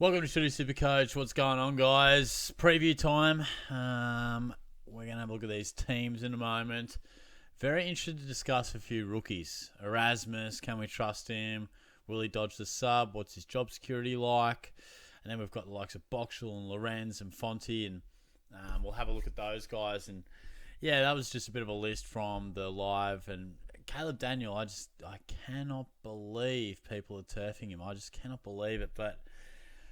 Welcome to SuperCoach. What's going on, guys? Preview time. We're going to have a look at these teams in a moment. Very interested to discuss a few rookies. Erasmus, can we trust him? Will he dodge the sub? What's his job security like? And then we've got the likes of Boxall and Lorenz and Fonte, and we'll have a look at those guys. And yeah, that was just a bit of a list from the live. And Caleb Daniel, I cannot believe people are turfing him. I just cannot believe it. But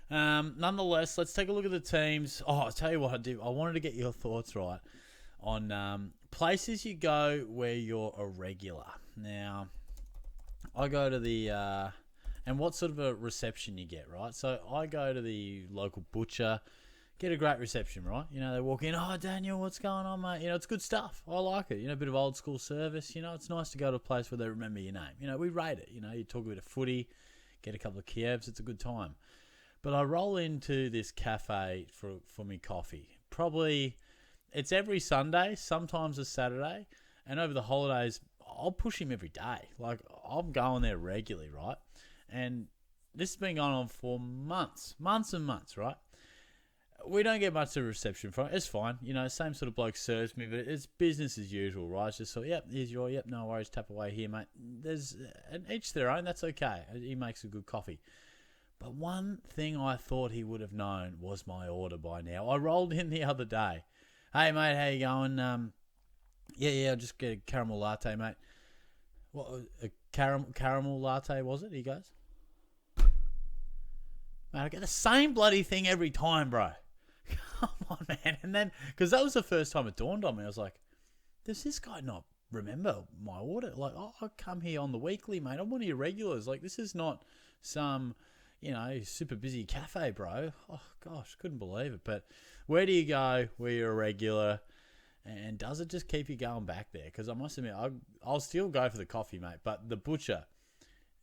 nonetheless, let's take a look at the teams. Oh, I'll tell you what I did. I wanted to get your thoughts right on places you go where you're a regular. Now, I go to the and what sort of a reception you get, right? So I go to the local butcher, get a great reception, right? You know, they walk in, oh, Daniel, what's going on, mate? You know, it's good stuff. I like it. You know, a bit of old school service. You know, it's nice to go to a place where they remember your name. You know, we rate it. You know, you talk a bit of footy, get a couple of Kievs. It's a good time. But I roll into this cafe for me coffee. Probably, it's every Sunday, sometimes a Saturday. And over the holidays, I'll push him every day. Like, I'm going there regularly, right? And this has been going on for months and months, right? We don't get much of a reception from it. It's fine. You know, same sort of bloke serves me, but it's business as usual, right? It's just sort of, yep, here's your, yep, no worries, tap away here, mate. There's, and each their own, that's okay. He makes a good coffee. But one thing I thought he would have known was my order by now. I rolled in the other day. Hey, mate, how you going? Yeah, I'll just get a caramel latte, mate. What, a caramel latte, was it? He goes, mate, I get the same bloody thing every time, bro. Come on, man. And then, because that was the first time it dawned on me, I was like, does this guy not remember my order? Like, oh, I come here on the weekly, mate. I'm one of your regulars. Like, this is not some, you know, super busy cafe, bro. Oh, gosh, couldn't believe it. But where do you go where you're a regular? And does it just keep you going back there? Because I must admit, I'll still go for the coffee, mate. But the butcher,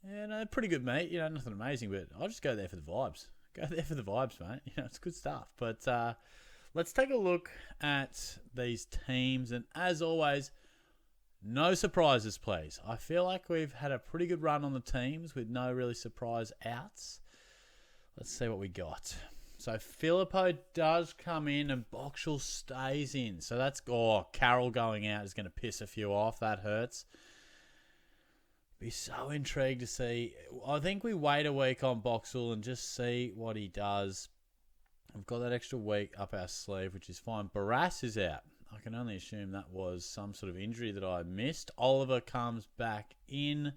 you know, pretty good meat. You know, nothing amazing, but I'll just go there for the vibes. Go there for the vibes, mate. You know, it's good stuff. But let's take a look at these teams. And as always, no surprises, please. I feel like we've had a pretty good run on the teams with no really surprise outs. Let's see what we got. So Filippo does come in and Boxall stays in. So that's, Carroll going out is going to piss a few off. That hurts. Be so intrigued to see. I think we wait a week on Boxall and just see what he does. We've got that extra week up our sleeve, which is fine. Barras is out. I can only assume that was some sort of injury that I missed. Oliver comes back in.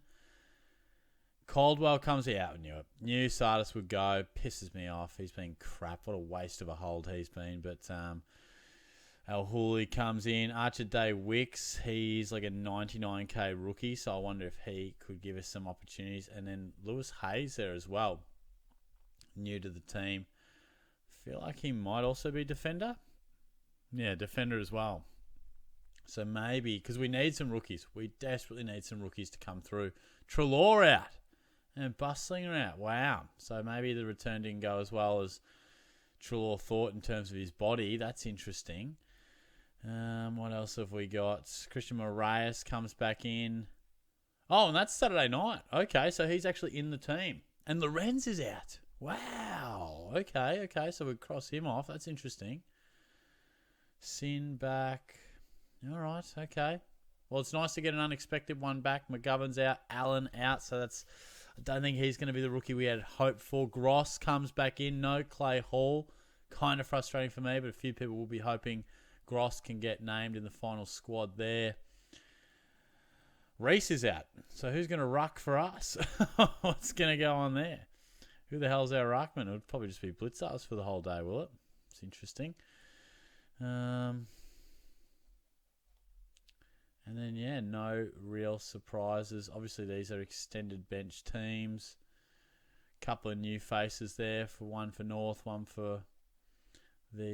Caldwell comes out. Knew Sardis would go. Pisses me off. He's been crap. What a waste of a hold he's been. But Al Hooley comes in. Archer Day Wicks, he's like a 99k rookie, so I wonder if he could give us some opportunities. And then Lewis Hayes there as well, new to the team. Feel like he might also be defender. Yeah, defender as well. So maybe, because we need some rookies. We desperately need some rookies to come through. Treloar out. And Bustlinger out. Wow. So maybe the return didn't go as well as Treloar thought in terms of his body. That's interesting. What else have we got? Christian Moraes comes back in. Oh, and that's Saturday night. Okay, so he's actually in the team. And Lorenz is out. Wow. Okay. So we cross him off. That's interesting. Sin back. All right. Okay. Well, it's nice to get an unexpected one back. McGovern's out. Allen out. So I don't think he's going to be the rookie we had hoped for. Gross comes back in. No Clay Hall. Kind of frustrating for me, but a few people will be hoping Gross can get named in the final squad there. Reese is out. So who's going to ruck for us? What's going to go on there? Who the hell's our ruckman? It would probably just be Blitzers for the whole day, will it? It's interesting. And then, yeah, no real surprises. Obviously, these are extended bench teams. Couple of new faces there. One for North, one for the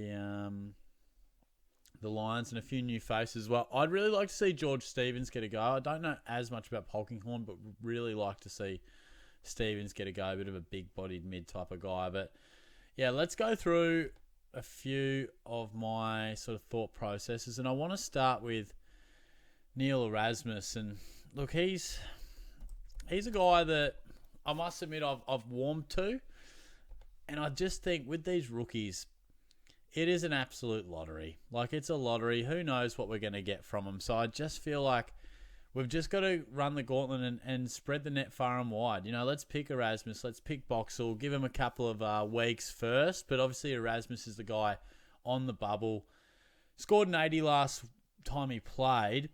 Lions, and a few new faces as well. I'd really like to see George Stevens get a go. I don't know as much about Polkinghorne, but really like to see Stevens get a go. A bit of a big-bodied mid type of guy. But, yeah, let's go through a few of my sort of thought processes. And I want to start with Neil Erasmus. And, look, he's a guy that I must admit I've warmed to. And I just think with these rookies, it is an absolute lottery. Like, it's a lottery. Who knows what we're going to get from them? So I just feel like we've just got to run the gauntlet and spread the net far and wide. You know, let's pick Erasmus. Let's pick Boxall. Give him a couple of weeks first. But obviously Erasmus is the guy on the bubble. Scored an 80 last time he played.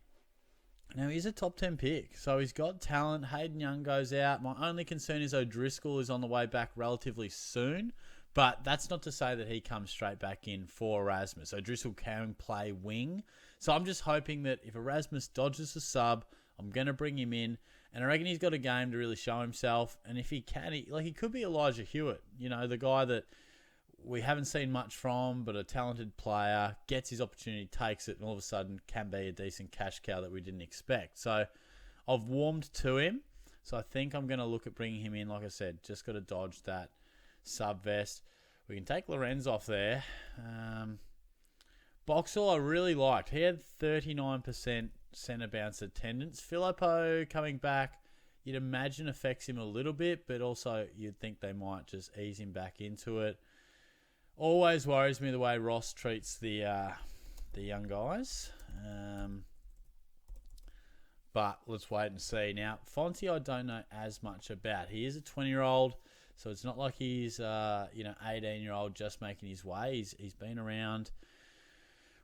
Now, he's a top 10 pick. So he's got talent. Hayden Young goes out. My only concern is O'Driscoll is on the way back relatively soon. But that's not to say that he comes straight back in for Erasmus. O'Driscoll can play wing. So I'm just hoping that if Erasmus dodges the sub, I'm going to bring him in. And I reckon he's got a game to really show himself. And if he can, he could be Elijah Hewitt. You know, the guy that we haven't seen much from, but a talented player, gets his opportunity, takes it, and all of a sudden can be a decent cash cow that we didn't expect. So I've warmed to him. So I think I'm going to look at bringing him in. Like I said, just got to dodge that sub vest. We can take Lorenz off there. Boxall I really liked. He had 39% centre bounce attendance. Filippo coming back, you'd imagine affects him a little bit, but also you'd think they might just ease him back into it. Always worries me the way Ross treats the young guys. But let's wait and see. Now, Fonte I don't know as much about. He is a 20-year-old. So it's not like he's 18-year-old just making his way. He's been around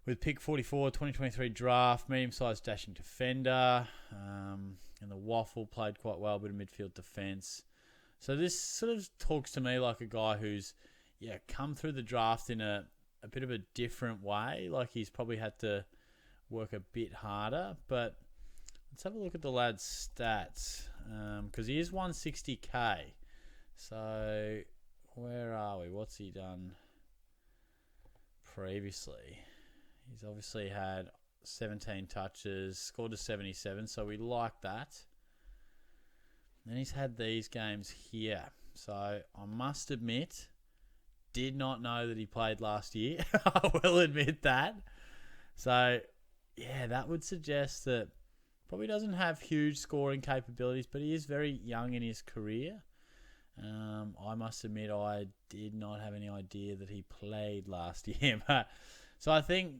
with pick 44, 2023 draft, medium-sized dashing defender. And the waffle played quite well, bit of midfield defence. So this sort of talks to me like a guy who's come through the draft in a bit of a different way. Like he's probably had to work a bit harder. But let's have a look at the lad's stats because he is 160k. So, where are we? What's he done previously? He's obviously had 17 touches, scored a 77, so we like that. Then he's had these games here. So, I must admit, did not know that he played last year. I will admit that. So, yeah, that would suggest that probably doesn't have huge scoring capabilities, but he is very young in his career. I must admit I did not have any idea that he played last year. So I think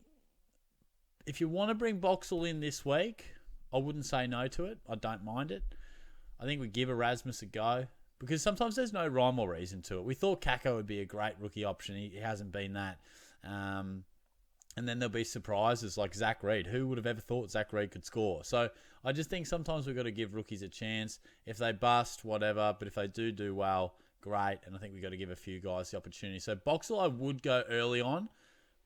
if you want to bring Boxall in this week, I wouldn't say no to it. I don't mind it. I think we give Erasmus a go because sometimes there's no rhyme or reason to it. We thought Kako would be a great rookie option. He hasn't been that. And then there'll be surprises like Zach Reid. Who would have ever thought Zach Reid could score? So I just think sometimes we've got to give rookies a chance. If they bust, whatever. But if they do well, great. And I think we've got to give a few guys the opportunity. So Boxall I would go early on,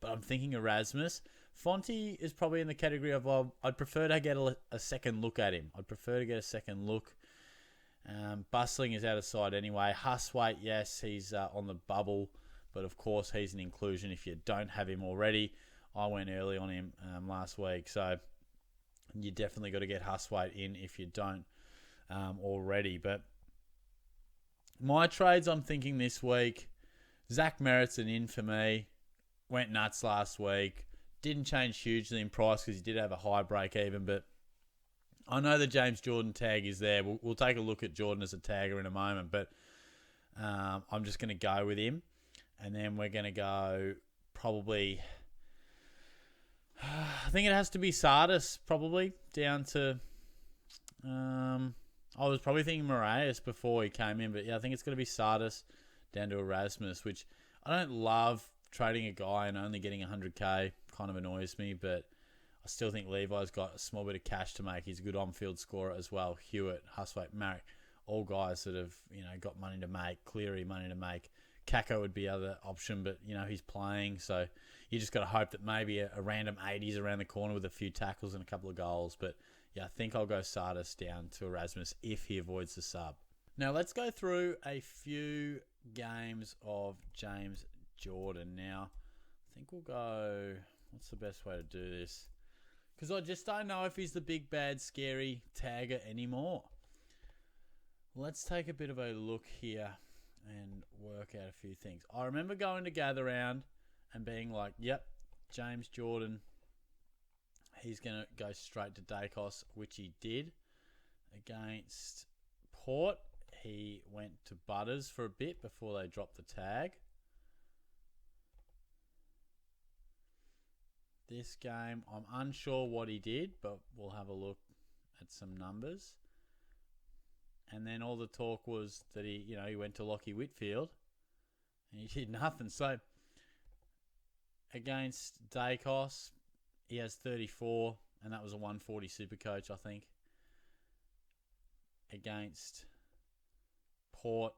but I'm thinking Erasmus. Fonte is probably in the category of I'd prefer to get a second look at him. I'd prefer to get a second look. Bustling is out of sight anyway. Huswaite, yes, he's on the bubble. But of course, he's an inclusion if you don't have him already. I went early on him last week, so you definitely got to get Huswaite in if you don't already. But my trades I'm thinking this week, Zach Merritt's an in for me. Went nuts last week. Didn't change hugely in price because he did have a high break even, but I know the James Jordan tag is there. We'll take a look at Jordan as a tagger in a moment, but I'm just going to go with him. And then we're going to go probably... I think it has to be Sardis, probably, down to... I was probably thinking Moraes before he came in, but yeah, I think it's going to be Sardis down to Erasmus, which I don't love trading a guy and only getting 100k. Kind of annoys me, but I still think Levi's got a small bit of cash to make. He's a good on-field scorer as well. Hewitt, Huswaite, Marek, all guys that have got money to make. Cleary, money to make. Kako would be the other option, but he's playing, so you just got to hope that maybe a random 80s around the corner with a few tackles and a couple of goals. But yeah, I think I'll go Sardis down to Erasmus if he avoids the sub. Now let's go through a few games of James Jordan. Now I think we'll go. What's the best way to do this? Because I just don't know if he's the big bad scary tagger anymore. Let's take a bit of a look here and work out a few things. I remember going to Gather Round and being like, yep, James Jordan, he's going to go straight to Dacos, which he did against Port. he went to Butters for a bit before they dropped the tag. This game, I'm unsure what he did, but we'll have a look at some numbers. And then all the talk was that he went to Lachie Whitfield and he did nothing. So against Dacos, he has 34, and that was a 140 SuperCoach, I think. Against Port,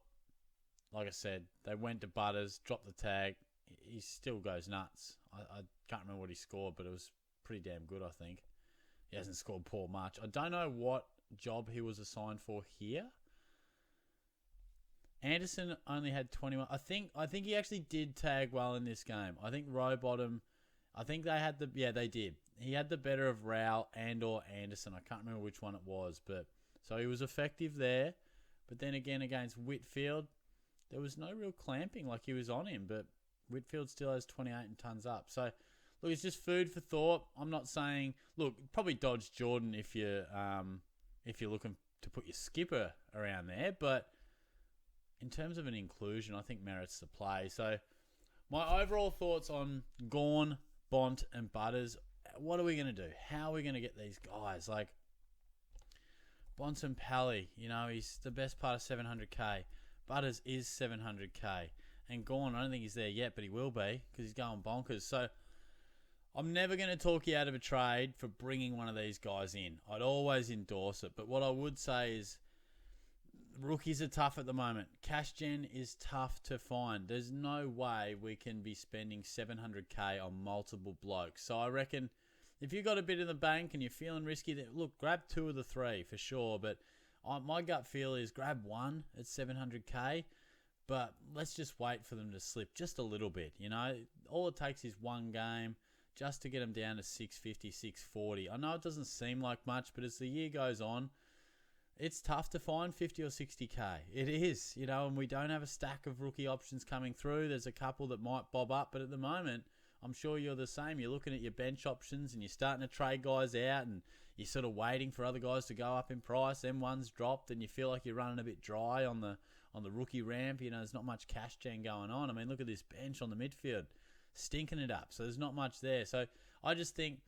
like I said, they went to Butters, dropped the tag. He still goes nuts. I can't remember what he scored, but it was pretty damn good, I think. He hasn't scored poor much. I don't know what job he was assigned for here. Anderson only had 21. I think he actually did tag well in this game. I think Rowbottom, I think they had they did. He had the better of Rowell and or Anderson. I can't remember which one it was, but so he was effective there. But then again against Whitfield, there was no real clamping, like he was on him, but Whitfield still has 28 and tons up. So look, it's just food for thought. I'm not saying, look, probably dodge Jordan if you're looking to put your skipper around there, but in terms of an inclusion, I think merits the play. So my overall thoughts on Gawn, Bont, and Butters. What are we going to do? How are we going to get these guys? Like Bontempelli, he's the best part of 700k. Butters is 700k. And Gawn, I don't think he's there yet, but he will be because he's going bonkers. So I'm never going to talk you out of a trade for bringing one of these guys in. I'd always endorse it. But what I would say is rookies are tough at the moment. Cash gen is tough to find. There's no way we can be spending 700k on multiple blokes. So I reckon if you've got a bit in the bank and you're feeling risky, look, grab 2 of the 3 for sure. But my gut feel is grab 1 at 700k. But let's just wait for them to slip just a little bit. All it takes is one game just to get them down to 650, 640. I know it doesn't seem like much, but as the year goes on, it's tough to find 50 or 60k. It is, and we don't have a stack of rookie options coming through. There's a couple that might bob up, but at the moment, I'm sure you're the same. You're looking at your bench options and you're starting to trade guys out and you're sort of waiting for other guys to go up in price. Then one's dropped and you feel like you're running a bit dry on the rookie ramp. There's not much cash gen going on. I mean, look at this bench on the midfield, stinking it up. So there's not much there. So I just think,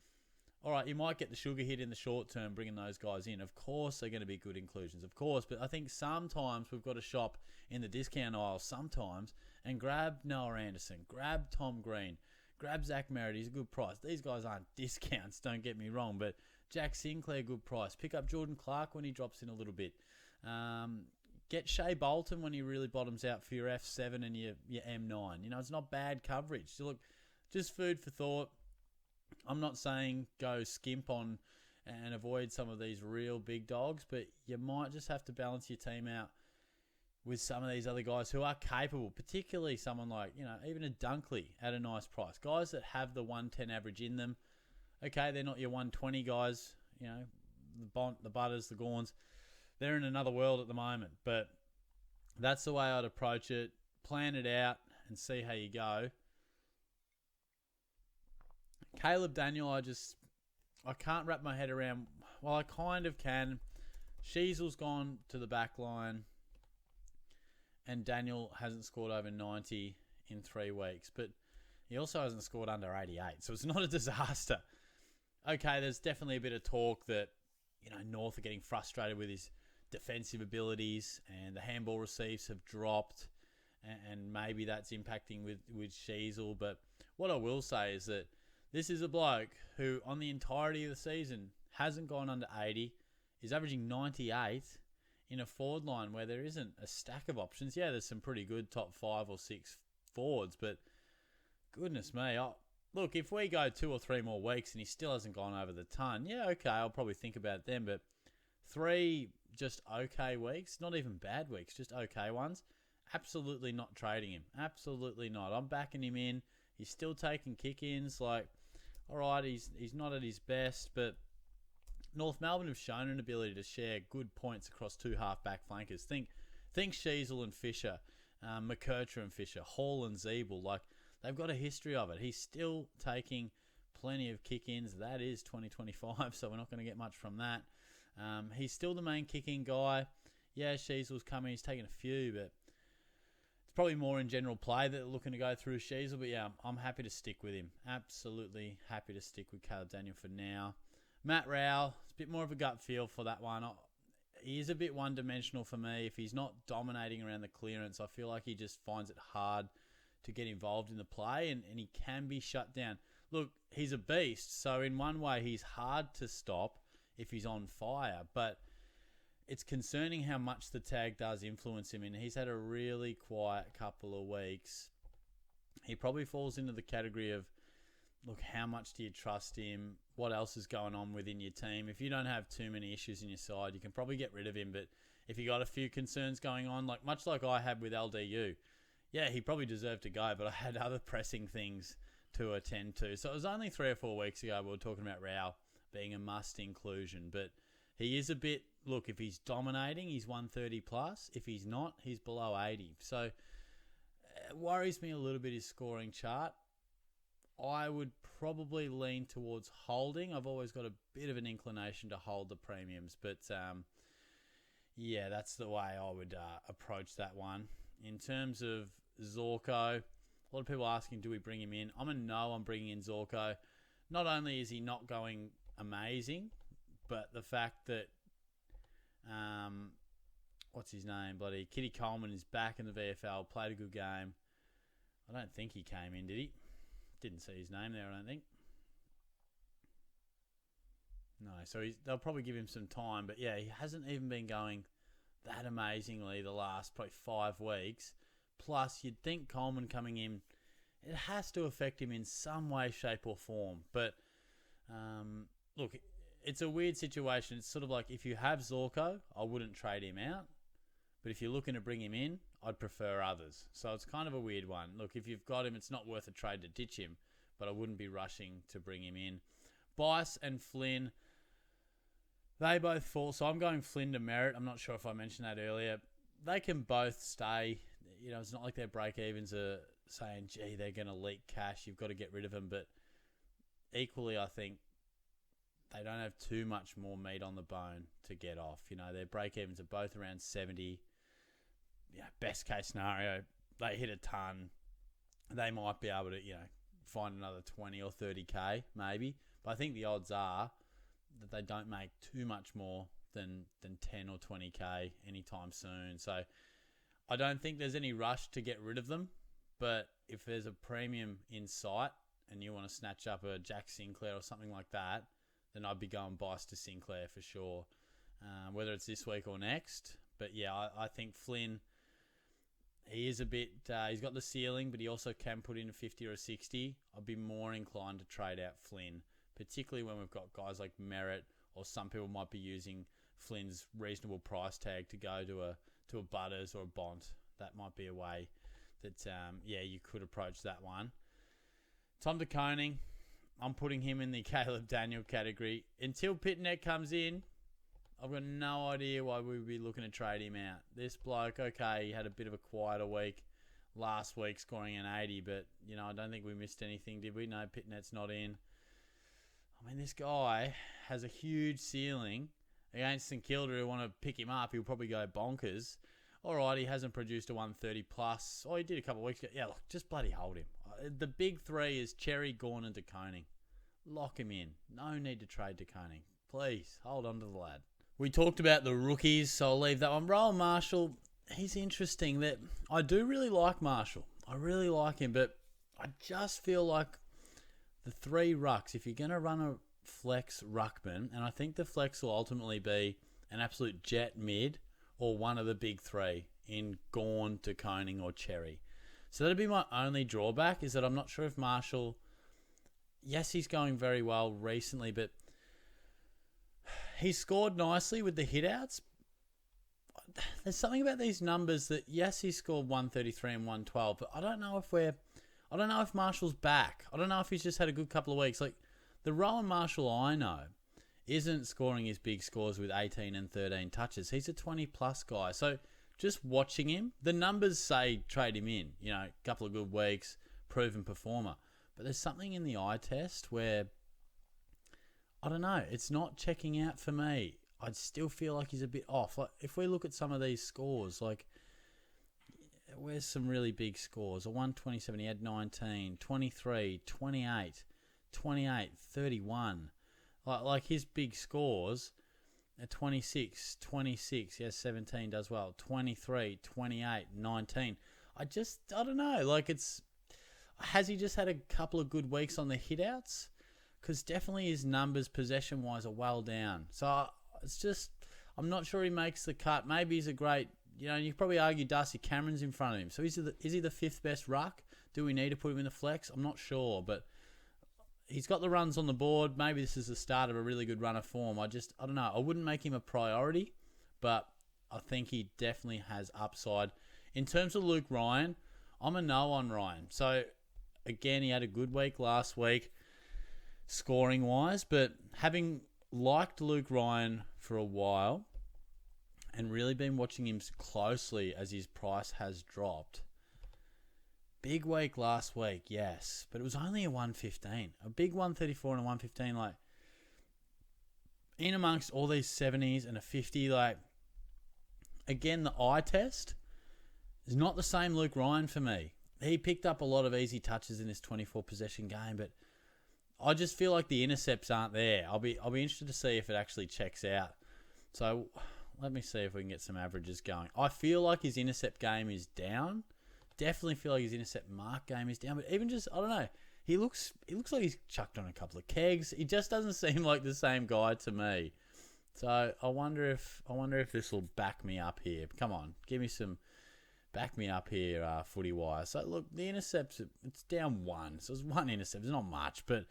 all right, you might get the sugar hit in the short term bringing those guys in. Of course, they're going to be good inclusions, of course. But I think sometimes we've got to shop in the discount aisle sometimes and grab Noah Anderson, grab Tom Green, grab Zach Merritt. He's a good price. These guys aren't discounts, don't get me wrong. But Jack Sinclair, good price. Pick up Jordan Clark when he drops in a little bit. Get Shea Bolton when he really bottoms out for your F7 and your M9. It's not bad coverage. So look, just food for thought. I'm not saying go skimp on and avoid some of these real big dogs, but you might just have to balance your team out with some of these other guys who are capable, particularly someone like, even a Dunkley at a nice price. Guys that have the 110 average in them. Okay, they're not your 120 guys, the Bont, the Butters, the Gawns. They're in another world at the moment, but that's the way I'd approach it. Plan it out and see how you go. Caleb Daniel, I can't wrap my head around. Well, I kind of can. Sheasel's gone to the back line and Daniel hasn't scored over 90 in 3 weeks, but he also hasn't scored under 88, so it's not a disaster. Okay, there's definitely a bit of talk that, North are getting frustrated with his defensive abilities and the handball receives have dropped and maybe that's impacting with Sheasel, but what I will say is that this is a bloke who, on the entirety of the season, hasn't gone under 80, is averaging 98 in a forward line where there isn't a stack of options. Yeah, there's some pretty good top 5 or 6 forwards, but goodness me. Look, if we go 2 or 3 more weeks and he still hasn't gone over the ton, yeah, okay, I'll probably think about it then, but 3 just okay weeks, not even bad weeks, just okay ones, absolutely not trading him. Absolutely not. I'm backing him in. He's still taking kick-ins, all right, he's not at his best, but North Melbourne have shown an ability to share good points across 2 half-back flankers. Think Sheasel and Fisher, McKercher and Fisher, Hall and Zeeble. They've got a history of it. He's still taking plenty of kick-ins. That is 2025, so we're not going to get much from that. He's still the main kick-in guy. Yeah, Sheasel's coming. He's taken a few, but it's probably more in general play that they're looking to go through Sheasel. But yeah, I'm happy to stick with him. Absolutely happy to stick with Caleb Daniel for now. Matt Rowell, it's a bit more of a gut feel for that one. He is a bit one-dimensional for me. If he's not dominating around the clearance, I feel like he just finds it hard to get involved in the play, and he can be shut down. Look, he's a beast, so in one way he's hard to stop if he's on fire, but it's concerning how much the tag does influence him, and he's had a really quiet couple of weeks. He probably falls into the category of, look, how much do you trust him? What else is going on within your team? If you don't have too many issues in your side, you can probably get rid of him, but if you got a few concerns going on, much like I had with LDU, yeah, he probably deserved to go, but I had other pressing things to attend to. So it was only 3 or 4 weeks ago we were talking about Rao being a must inclusion, but he is a bit, look, if he's dominating, he's 130 plus. If he's not, he's below 80. So it worries me a little bit his scoring chart. I would probably lean towards holding. I've always got a bit of an inclination to hold the premiums, but yeah, that's the way I would approach that one. In terms of Zorko, a lot of people asking, do we bring him in? I'm a no on bringing in Zorko. Not only is he not going amazing, but the fact that, what's his name? Kitty Coleman is back in the VFL, played a good game. I don't think he came in, did he? Didn't see his name there, I don't think. No, so they'll probably give him some time, but yeah, he hasn't even been going that amazingly the last probably 5 weeks. Plus, you'd think Coleman coming in, it has to affect him in some way, shape or form. But look, it's a weird situation. It's sort of like if you have Zorko, I wouldn't trade him out. But if you're looking to bring him in, I'd prefer others. So it's kind of a weird one. Look, if you've got him, it's not worth a trade to ditch him, but I wouldn't be rushing to bring him in. Bice and Flynn, they both fall. So I'm going Flynn to Merritt. I'm not sure if I mentioned that earlier. They can both stay. You know, it's not like their break-evens are saying, gee, they're going to leak cash. You've got to get rid of them. But equally, I think they don't have too much more meat on the bone to get off. You know, their break-evens are both around 70. Yeah, best case scenario, they hit a ton. They might be able to, find another 20 or 30K maybe. But I think the odds are that they don't make too much more than 10 or 20K anytime soon. So I don't think there's any rush to get rid of them. But if there's a premium in sight and you want to snatch up a Jack Sinclair or something like that, then I'd be going Bice to Sinclair for sure, whether it's this week or next. But yeah, I think Flynn, he is a bit, he's got the ceiling, but he also can put in a 50 or a 60. I'd be more inclined to trade out Flynn, particularly when we've got guys like Merritt, or some people might be using Flynn's reasonable price tag to go to a Butters or a Bont. That might be a way that, you could approach that one. Tom de Koning, I'm putting him in the Caleb Daniel category. Until Pitnet comes in, I've got no idea why we would be looking to trade him out. This bloke, okay, he had a bit of a quieter week last week, scoring an 80, but, I don't think we missed anything, did we? No, Pitnet's not in. I mean, this guy has a huge ceiling. Against St Kilda, who want to pick him up, he'll probably go bonkers. All right, he hasn't produced a 130 plus. Oh, he did a couple of weeks ago. Yeah, look, just bloody hold him. The big three is Cherry, Gawn and de Koning. Lock him in. No need to trade de Koning. Please, hold on to the lad. We talked about the rookies, so I'll leave that one. Rowan Marshall, he's interesting. That I do really like Marshall. I really like him, but I just feel like the 3 rucks, if you're going to run a flex Ruckman, and I think the flex will ultimately be an absolute jet mid or one of the big 3 in Gawn, de Koning or Cherry. So that'd be my only drawback, is that I'm not sure if Marshall, yes, he's going very well recently, but he scored nicely with the hitouts. There's something about these numbers that, yes, he scored 133 and 112, but I don't know if Marshall's back. I don't know if he's just had a good couple of weeks. Like, the Rowan Marshall I know isn't scoring his big scores with 18 and 13 touches. He's a 20-plus guy. So just watching him, the numbers say trade him in. A couple of good weeks, proven performer. But there's something in the eye test where, I don't know, it's not checking out for me. I still feel like he's a bit off. Like, if we look at some of these scores, like, where's some really big scores? A 127, he had 19, 23, 28, 28, 31. Like his big scores, at 26, 26, he has 17, does well. 23, 28, 19. I don't know. Like, has he just had a couple of good weeks on the hit-outs? Because definitely his numbers, possession-wise, are well down. So it's just, I'm not sure he makes the cut. Maybe he's a great, you could probably argue Darcy Cameron's in front of him. So is he the fifth best ruck? Do we need to put him in the flex? I'm not sure, but he's got the runs on the board. Maybe this is the start of a really good run of form. I don't know. I wouldn't make him a priority, but I think he definitely has upside. In terms of Luke Ryan, I'm a no on Ryan. So, again, he had a good week last week, scoring-wise, but having liked Luke Ryan for a while and really been watching him closely as his price has dropped, big week last week, yes, but it was only a 115. A big 134 and a 115, like, in amongst all these 70s and a 50, like, again, the eye test is not the same Luke Ryan for me. He picked up a lot of easy touches in this 24 possession game, but I just feel like the intercepts aren't there. I'll be interested to see if it actually checks out. So let me see if we can get some averages going. I feel like his intercept game is down. Definitely feel like his intercept mark game is down, but even just, I don't know, he looks like he's chucked on a couple of kegs. He just doesn't seem like the same guy to me. So I wonder if this will back me up here. Come on, back me up here, footy-wise. So, look, the intercepts, it's down one. So, it's one intercept. It's not much, but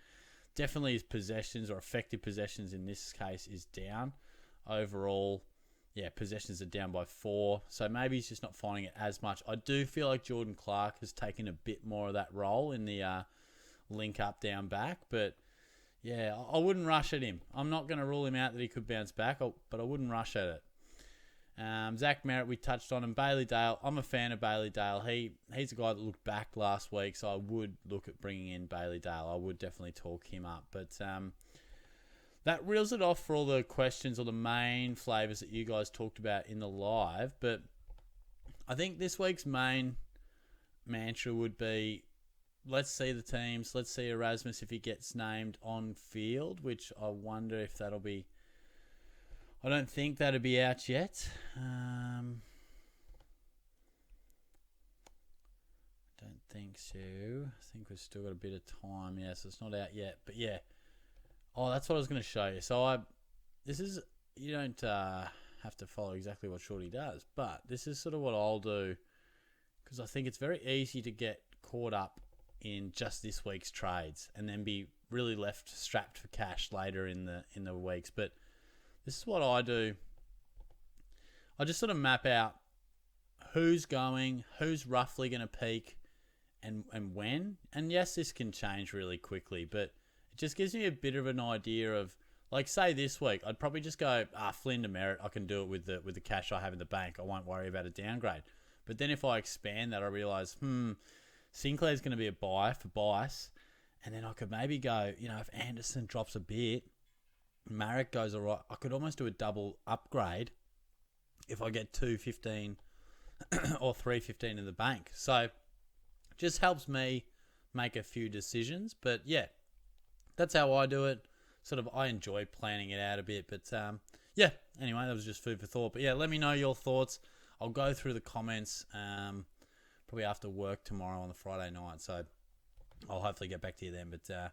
definitely his possessions or effective possessions in this case is down. Overall, yeah, possessions are down by 4. So, maybe he's just not finding it as much. I do feel like Jordan Clark has taken a bit more of that role in the link up, down, back. But, yeah, I wouldn't rush at him. I'm not going to rule him out that he could bounce back, but I wouldn't rush at it. Zach Merritt, we touched on him. Bailey Dale, I'm a fan of Bailey Dale. He's a guy that looked back last week, so I would look at bringing in Bailey Dale. I would definitely talk him up. But that reels it off for all the questions or the main flavours that you guys talked about in the live. But I think this week's main mantra would be, let's see the teams. Let's see Erasmus if he gets named on field, which I wonder if that'll be... I don't think that'll be out yet. Don't think so. I think we've still got a bit of time. Yeah, so it's not out yet. But yeah. Oh, that's what I was going to show you. So you don't have to follow exactly what Shorty does, but this is sort of what I'll do, because I think it's very easy to get caught up in just this week's trades and then be really left strapped for cash later in the weeks. But this is what I do. I just sort of map out who's going, who's roughly going to peak, and when. And yes, this can change really quickly, but it just gives me a bit of an idea of, like, say this week, I'd probably just go, Flynn to Merritt, I can do it with the cash I have in the bank. I won't worry about a downgrade. But then if I expand that, I realise, Sinclair's going to be a buy for Bice, and then I could maybe go, if Anderson drops a bit, Marek goes all right, I could almost do a double upgrade if I get 215 or 315 in the bank. So just helps me make a few decisions. But yeah, that's how I do it. Sort of, I enjoy planning it out a bit. But yeah, anyway, that was just food for thought. But yeah, let me know your thoughts. I'll go through the comments probably after work tomorrow on the Friday night. So I'll hopefully get back to you then. But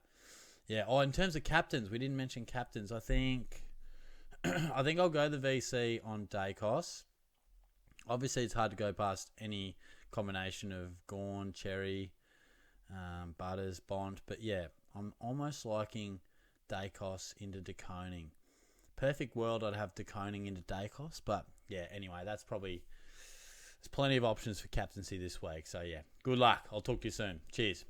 yeah. Oh, in terms of captains, we didn't mention captains. I think I'll go the VC on Dacos. Obviously, it's hard to go past any combination of Gorn, Cherry, Butters, Bond. But yeah, I'm almost liking Dacos into DeConing. Perfect world, I'd have DeConing into Dacos. But yeah, anyway, there's plenty of options for captaincy this week. So yeah, good luck. I'll talk to you soon. Cheers.